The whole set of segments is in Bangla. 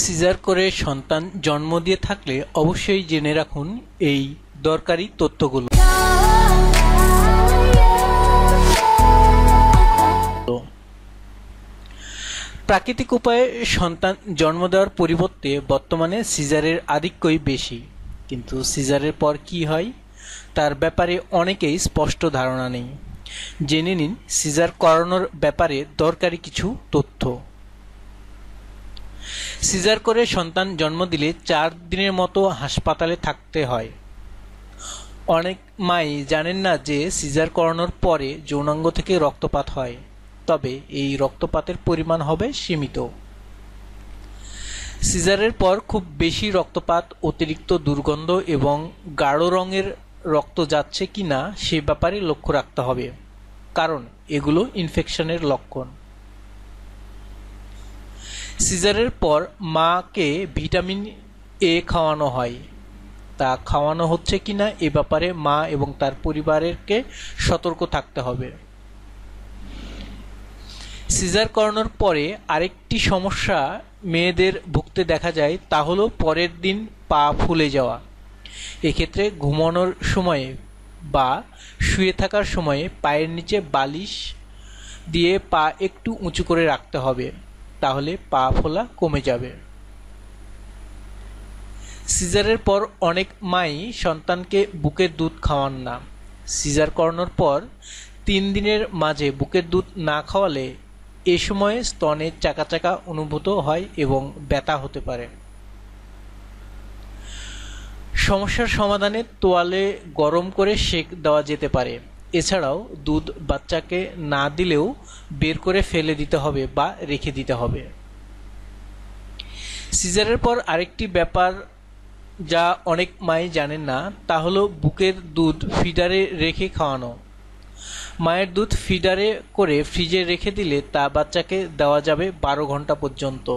সিজার করে সন্তান জন্ম দিয়ে থাকলে অবশ্যই জেনে রাখুন এই দরকারি তথ্যগুলো। প্রাকৃতিক উপায়ে সন্তান জন্ম দেওয়ার পরিবর্তে বর্তমানে সিজারের আধিক্যই বেশি, কিন্তু সিজারের পর কি হয় তার ব্যাপারে অনেকেই স্পষ্ট ধারণা নেই। জেনে নিন সিজার করানোর ব্যাপারে দরকারি কিছু তথ্য। সিজার করে সন্তান জন্ম দিলে 4 দিনের মতো হাসপাতালে থাকতে হয়। অনেক মাই জানেন না যে সিজার করানোর পরে যৌনাঙ্গ থেকে রক্তপাত হয়, তবে এই রক্তপাতের পরিমাণ হবে সীমিত। সিজারের পর খুব বেশি রক্তপাত, অতিরিক্ত দুর্গন্ধ এবং গাঢ় রঙের রক্ত যাচ্ছে কিনা সে ব্যাপারে লক্ষ্য রাখতে হবে, কারণ এগুলো ইনফেকশনের লক্ষণ। সিজারের পর মাকে ভিটামিন এ খাওয়ানো হয়, তা খাওয়ানো হচ্ছে কিনা এ ব্যাপারে মা এবং তার পরিবারকে সতর্ক থাকতে হবে। সিজার করানোর পরে আরেকটি সমস্যা মেয়েদের ভুগতে দেখা যায়, তা হলো পরের দিন পা ফুলে যাওয়া। এক্ষেত্রে ঘুমানোর সময়ে বা শুয়ে থাকার সময়ে পায়ের নিচে বালিশ দিয়ে পা একটু উঁচু করে রাখতে হবে, তাহলে পা ফোলা কমে যাবে। সিজারের পর অনেক মাই সন্তানকে বুকের দুধ খাওয়ান না। সিজার করানোর পর 3 দিনের মাঝে বুকের দুধ না খাওয়ালে এ সময়ে স্তনে চাকা চাকা অনুভূত হয় এবং ব্যথা হতে পারে। সমস্যার সমাধানে তোয়ালে গরম করে সেঁক দেওয়া যেতে পারে। এছাড়াও দুধ বাচ্চাকে না দিলেও বের করে ফেলে দিতে হবে বা রেখে দিতে হবে। সিজারের পর আরেকটি ব্যাপার যা অনেক মাই জানেন না, তা হলো বুকের দুধ ফিডারে রেখে খাওয়ানো। মায়ের দুধ ফিডারে করে ফ্রিজে রেখে দিলে তা বাচ্চাকে দেওয়া যাবে 12 ঘন্টা পর্যন্ত।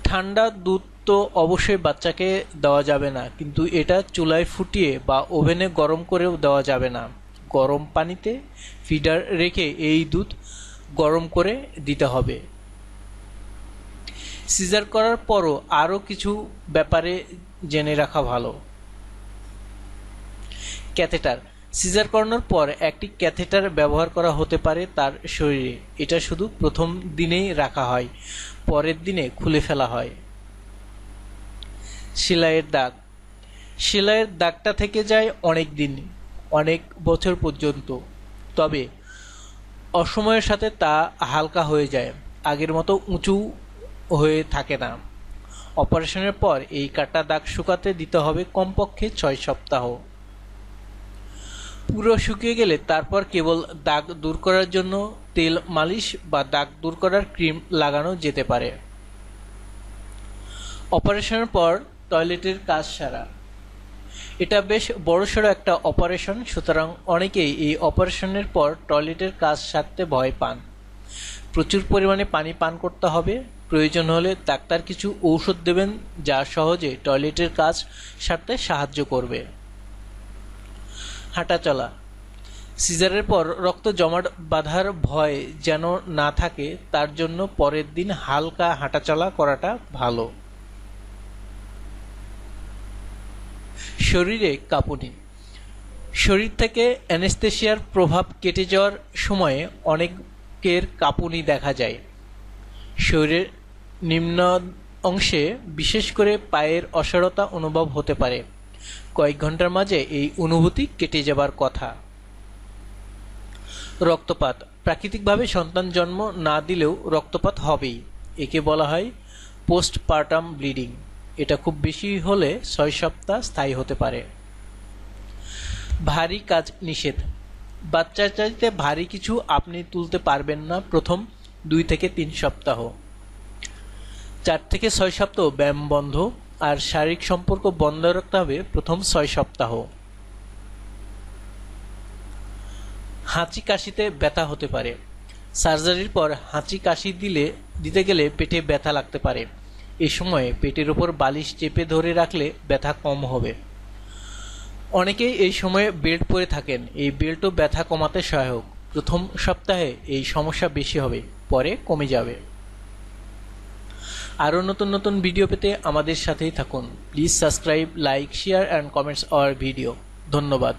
ঠান্ডা দুধ তো অবশ্যই বাচ্চাকে দেওয়া যাবে না, কিন্তু এটা চুলায় ফুটিয়ে বা ওভেনে গরম করেও দেওয়া যাবে না। গরম পানিতে ফিডার রেখে এই দুধ গরম করে দিতে হবে। সিজার করার পরও আরও কিছু ব্যাপারে জেনে রাখা ভালো। ক্যাথেটার। সিজার করানোর পর একটি ক্যাথেটার ব্যবহার করা হতে পারে তার শরীরে। এটা শুধু প্রথম দিনেই রাখা হয়, পরের দিনে খুলে ফেলা হয়। সেলাইয়ের দাগ। সেলাইয়ের দাগটা থেকে যায় অনেক দিন, অনেক বছর পর্যন্ত, তবে অসময়ের সাথে তা হালকা হয়ে যায়, আগের মতো উঁচু হয়ে থাকে না। অপারেশনের পর এই কাটা দাগ শুকাতে দিতে হবে কমপক্ষে 6 সপ্তাহ। পুরো শুকিয়ে গেলে তারপর কেবল দাগ দূর করার জন্য তেল মালিশ বা দাগ দূর করার ক্রিম লাগানো যেতে পারে। অপারেশনের পর টয়লেটের কাজ সারা। এটা বেশ বড়সড় একটা অপারেশন, সুতরাং অনেকেই এই অপারেশনের পর টয়লেটের কাজ সারতে ভয় পান। প্রচুর পরিমাণে পানি পান করতে হবে। প্রয়োজন হলে ডাক্তার কিছু ঔষধ দেবেন যা সহজে টয়লেটের কাজ সারতে সাহায্য করবে। হাঁটাচলা। সিজারের পর রক্ত জমাট বাঁধার ভয় যেন না থাকে তার জন্য পরের দিন হালকা হাঁটাচলা করাটা ভালো। শরীরে কাঁপুনি। শরীর থেকে অ্যানেস্থেসিয়ার প্রভাব কেটে যাওয়ার সময়ে অনেকের কাঁপুনি দেখা যায়। শরীরের নিম্ন অংশে বিশেষ করে পায়ের অসাড়তা অনুভব হতে পারে। কয়েক ঘন্টার মাঝে এই অনুভূতি কেটে যাবার কথা। রক্তপাত। প্রাকৃতিকভাবে সন্তান জন্ম না দিলেও রক্তপাত হবেই। একে বলা হয় পোস্টপার্টাম ব্লিডিং। এটা খুব বেশি হলে 6 সপ্তাহ স্থায়ী হতে পারে। ভারী কাজ নিষেধ। বাচ্চার চাইতে ভারী কিছু আপনি তুলতে পারবেন না প্রথম 2 থেকে 3 সপ্তাহ। 4 থেকে 6 সপ্তাহ ব্যায়াম বন্ধ আর শারীরিক সম্পর্ক বন্ধ রাখতে হবে প্রথম 6 সপ্তাহ। হাঁচি কাশিতে ব্যথা হতে পারে। সার্জারির পর হাঁচি কাশি দিতে গেলে পেটে ব্যথা লাগতে পারে। এ সময়ে পেটের উপর বালিশ চেপে ধরে রাখলে ব্যথা কম হবে। অনেকেই এই সময়ে বেল্ট পরে থাকেন, এই বেল্টও ব্যথা কমাতে সহায়ক। প্রথম সপ্তাহে এই সমস্যা বেশি হবে, পরে কমে যাবে। আরও নতুন নতুন ভিডিও পেতে আমাদের সাথেই থাকুন। Please subscribe, like, share and comments hour video. ধন্যবাদ।